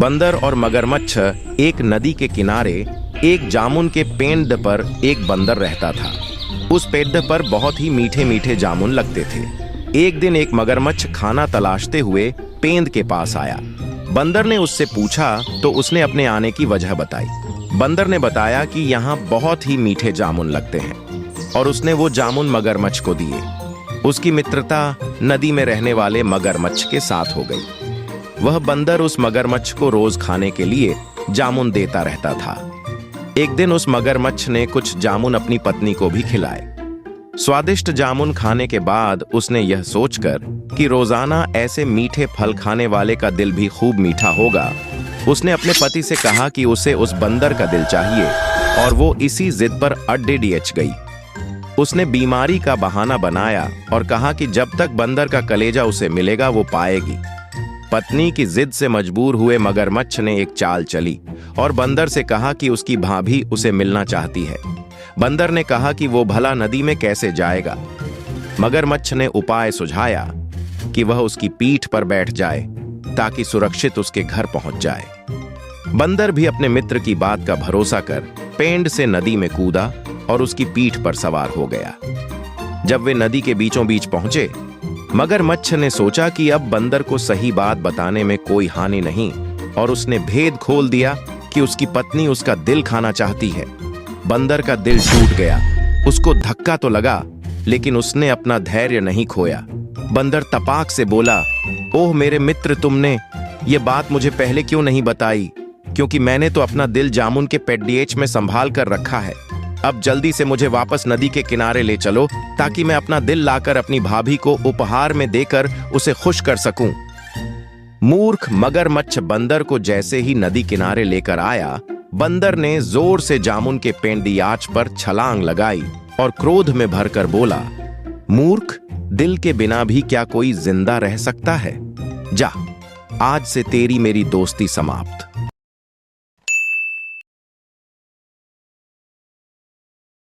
बंदर और मगरमच्छ एक नदी के किनारे एक जामुन के पेड़ पर एक बंदर रहता था। उस पेड़ पर बहुत ही मीठे मीठे जामुन लगते थे। एक दिन एक मगरमच्छ खाना तलाशते हुए पेड़ के पास आया। बंदर ने उससे पूछा तो उसने अपने आने की वजह बताई। बंदर ने बताया कि यहाँ बहुत ही मीठे जामुन लगते हैं और उसने वो जामुन मगरमच्छ को दिए। उसकी मित्रता नदी में रहने वाले मगरमच्छ के साथ हो गई। वह बंदर उस मगरमच्छ को रोज खाने के लिए जामुन देता रहता था। एक दिन उस मगरमच्छ ने कुछ जामुन अपनी पत्नी को भी खिलाए। स्वादिष्ट जामुन खाने के बाद उसने यह सोचकर कि रोजाना ऐसे मीठे फल खाने वाले का दिल भी खूब मीठा होगा, उसने अपने पति से कहा कि उसे उस बंदर का दिल चाहिए और वो इसी जिद पर अड्डेडियच गई। उसने बीमारी का बहाना बनाया और कहा कि जब तक बंदर का कलेजा उसे मिलेगा वो पाएगी। पत्नी की जिद से मजबूर हुए मगरमच्छ ने एक चाल चली और बंदर से कहा कि उसकी भाभी उसे मिलना चाहती है। बंदर ने कहा कि वो भला नदी में कैसे जाएगा। मगरमच्छ ने उपाय सुझाया कि वह उसकी पीठ पर बैठ जाए ताकि सुरक्षित उसके घर पहुंच जाए। बंदर भी अपने मित्र की बात का भरोसा कर पेड़ से नदी में कूदा और उसकी पीठ पर सवार हो गया। जब वे नदी के बीचों बीच पहुंचे, मगरमच्छ ने सोचा कि अब बंदर को सही बात बताने में कोई हानि नहीं और उसने भेद खोल दिया कि उसकी पत्नी उसका दिल खाना चाहती है। बंदर का दिल टूट गया। उसको धक्का तो लगा, लेकिन उसने अपना धैर्य नहीं खोया। बंदर तपाक से बोला, ओह मेरे मित्र, तुमने ये बात मुझे पहले क्यों नहीं बताई? क्योंकि मैंने तो अपना दिल जामुन के पेड़िएच में संभाल कर रखा है। अब जल्दी से मुझे वापस नदी के किनारे ले चलो ताकि मैं अपना दिल लाकर अपनी भाभी को उपहार में देकर उसे खुश कर सकूं। मूर्ख मगरमच्छ बंदर को जैसे ही नदी किनारे लेकर आया, बंदर ने जोर से जामुन के पेड़ियाच पर छलांग लगाई और क्रोध में भरकर बोला, मूर्ख, दिल के बिना भी क्या कोई जिंदा रह सकता है? जा, आज से तेरी मेरी दोस्ती समाप्त।